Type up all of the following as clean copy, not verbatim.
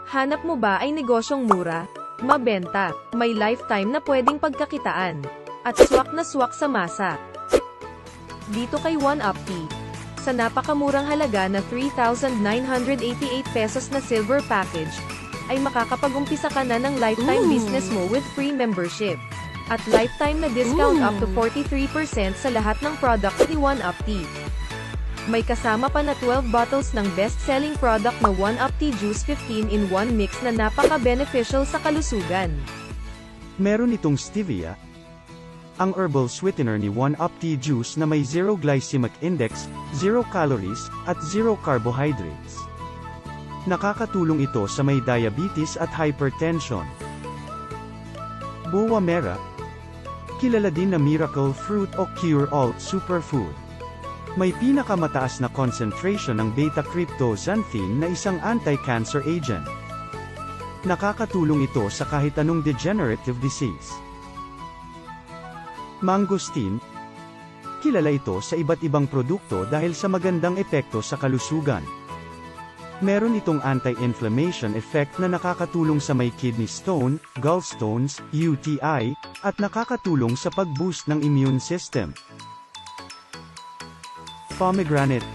Hanap mo ba ay negosyong mura, mabenta, may lifetime na pwedeng pagkakitaan, at swak na swak sa masa? Dito kay OneUp Tea. Sa napakamurang halaga na 3,988 pesos na silver package, ay makakapag-umpisa ka na ng lifetime business mo with free membership. At lifetime na discount up to 43% sa lahat ng products ni OneUp Tea. May kasama pa na 12 bottles ng best-selling product na OneUp Tea Juice 15-in-1 mix na napaka-beneficial sa kalusugan. Meron itong stevia, ang herbal sweetener ni OneUp Tea Juice na may 0 glycemic index, 0 calories, at 0 carbohydrates. Nakakatulong ito sa may diabetes at hypertension. Boa Mera, kilala din na miracle fruit o cure-all superfood. May pinakamataas na concentration ng beta-cryptoxanthin na isang anti-cancer agent. Nakakatulong ito sa kahit anong degenerative disease. Mangosteen, kilala ito sa iba't ibang produkto dahil sa magandang epekto sa kalusugan. Meron itong anti-inflammation effect na nakakatulong sa may kidney stone, gallstones, UTI, at nakakatulong sa pag-boost ng immune system. Pomegranate.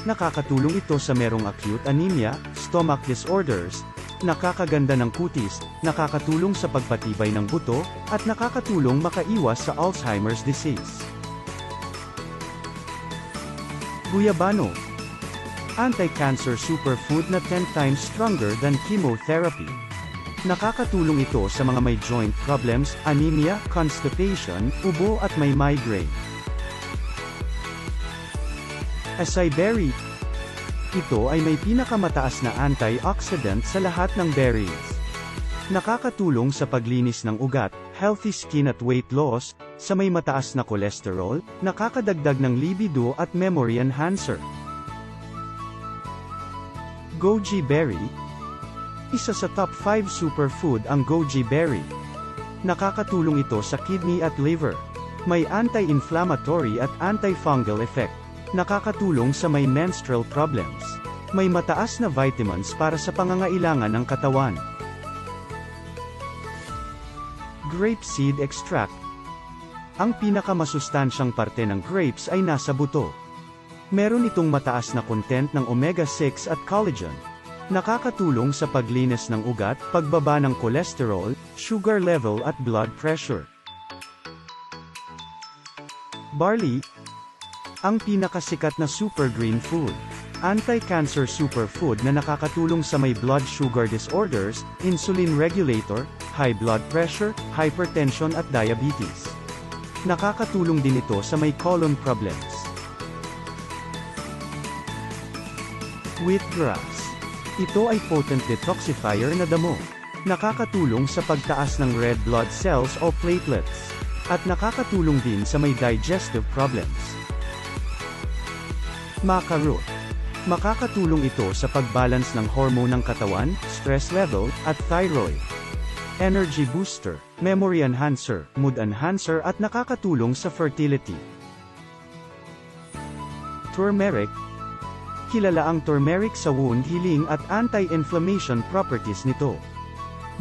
Nakakatulong ito sa merong acute anemia, stomach disorders, nakakaganda ng kutis, nakakatulong sa pagpatibay ng buto, at nakakatulong makaiwas sa Alzheimer's disease. Guyabano. Anti-cancer superfood na 10 times stronger than chemotherapy. Nakakatulong ito sa mga may joint problems, anemia, constipation, ubo at may migraine. Acai berry. Ito ay may pinakamataas na antioxidant sa lahat ng berries. Nakakatulong sa paglinis ng ugat, healthy skin at weight loss, sa may mataas na cholesterol, nakakadagdag ng libido at memory enhancer. Goji berry. Isa sa top 5 superfood ang goji berry. Nakakatulong ito sa kidney at liver. May anti-inflammatory at antifungal effect. Nakakatulong sa may menstrual problems. May mataas na vitamins para sa pangangailangan ng katawan. Grape seed extract. Ang pinakamasustansyang parte ng grapes ay nasa buto. Meron itong mataas na content ng omega-6 at collagen. Nakakatulong sa paglinis ng ugat, pagbaba ng cholesterol, sugar level at blood pressure. Barley. Ang pinakasikat na super green food. Anti-cancer superfood na nakakatulong sa may blood sugar disorders, insulin regulator, high blood pressure, hypertension at diabetes. Nakakatulong din ito sa may colon problems. Wheatgrass. Ito ay potent detoxifier na damo. Nakakatulong sa pagtaas ng red blood cells o platelets. At nakakatulong din sa may digestive problems. Maca root. Makakatulong ito sa pagbalance ng hormone ng katawan, stress level, at thyroid. Energy booster, memory enhancer, mood enhancer at nakakatulong sa fertility. Turmeric. Kilala ang turmeric sa wound healing at anti-inflammation properties nito.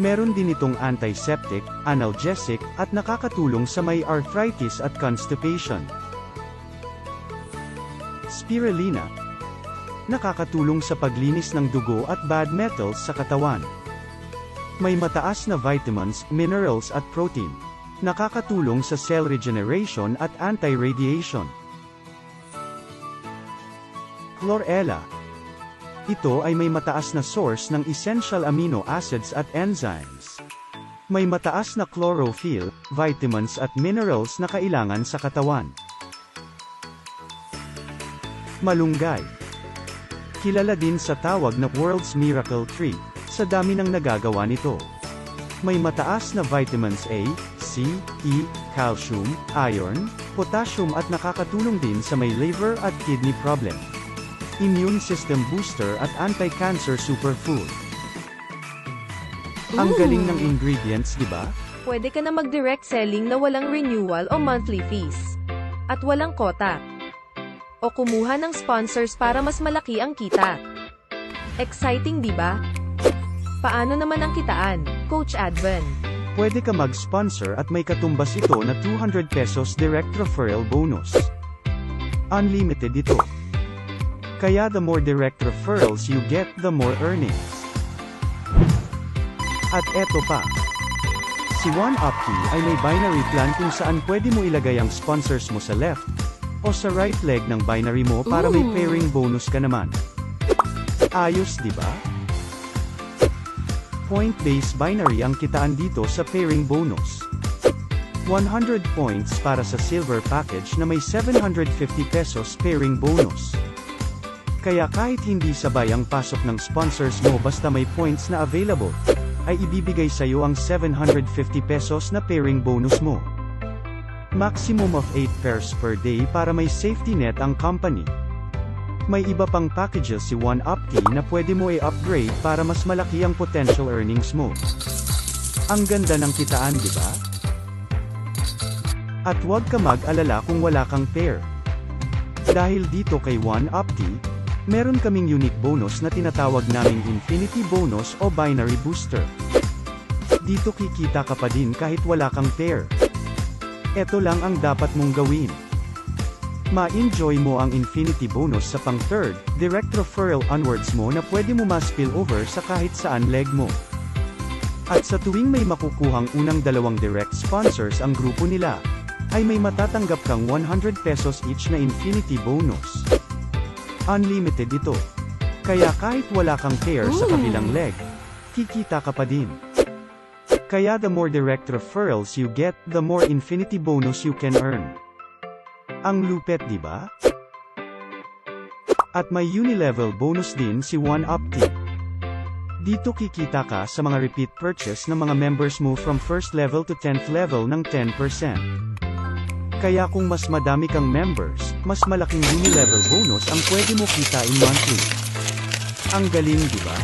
Meron din itong antiseptic, analgesic, at nakakatulong sa may arthritis at constipation. Spirulina. Nakakatulong sa paglinis ng dugo at bad metals sa katawan. May mataas na vitamins, minerals at protein. Nakakatulong sa cell regeneration at anti-radiation. Chlorella. Ito ay may mataas na source ng essential amino acids at enzymes. May mataas na chlorophyll, vitamins at minerals na kailangan sa katawan. Malunggay. Kilala din sa tawag na World's Miracle Tree, sa dami ng nagagawa nito. May mataas na vitamins A, C, E, calcium, iron, potassium at nakakatulong din sa may liver at kidney problem. Immune system booster at anti-cancer superfood. Ang galing ng ingredients, di ba? Pwede ka na mag-direct selling na walang renewal o monthly fees. At walang quota. O kumuha ng sponsors para mas malaki ang kita. Exciting, di ba? Paano naman ang kitaan, Coach Advan? Pwede ka mag-sponsor at may katumbas ito na 200 pesos direct referral bonus. Unlimited ito. Kaya the more direct referrals you get, the more earnings. At eto pa. Si 1UpKey ay may binary plan kung saan pwede mo ilagay ang sponsors mo sa left o sa right leg ng binary mo para may pairing bonus ka naman. Ayos, di ba? Point-based binary ang kitaan dito sa pairing bonus. 100 points para sa silver package na may 750 pesos pairing bonus. Kaya kahit hindi sabay ang pasok ng sponsors mo basta may points na available, ay ibibigay sa'yo ang 750 pesos na pairing bonus mo. Maximum of 8 pairs per day para may safety net ang company. May iba pang packages si 1UpKey na pwede mo i-upgrade para mas malaki ang potential earnings mo. Ang ganda ng kitaan, di ba? At huwag ka mag-alala kung wala kang pair. Dahil dito kay 1UpKey, meron kaming unique bonus na tinatawag naming Infinity Bonus o Binary Booster. Dito kikita ka pa din kahit wala kang pair. Ito lang ang dapat mong gawin. Ma-enjoy mo ang Infinity Bonus sa pang-third, direct referral onwards mo na pwede mo ma-spill over sa kahit saan leg mo. At sa tuwing may makukuhang unang 2 direct sponsors ang grupo nila, ay may matatanggap kang 100 pesos each na Infinity Bonus. Unlimited ito. Kaya kahit wala kang pair sa kabilang leg, kikita ka pa din. Kaya the more direct referrals you get, the more Infinity Bonus you can earn. Ang lupet, di ba? At may uni-level bonus din si 1UpKey. Dito kikita ka sa mga repeat purchase ng mga members mo from 1st level to 10th level ng 10%. Kaya kung mas madami kang members, mas malaking uni-level bonus ang pwede mo kitain monthly. Ang galing, di ba?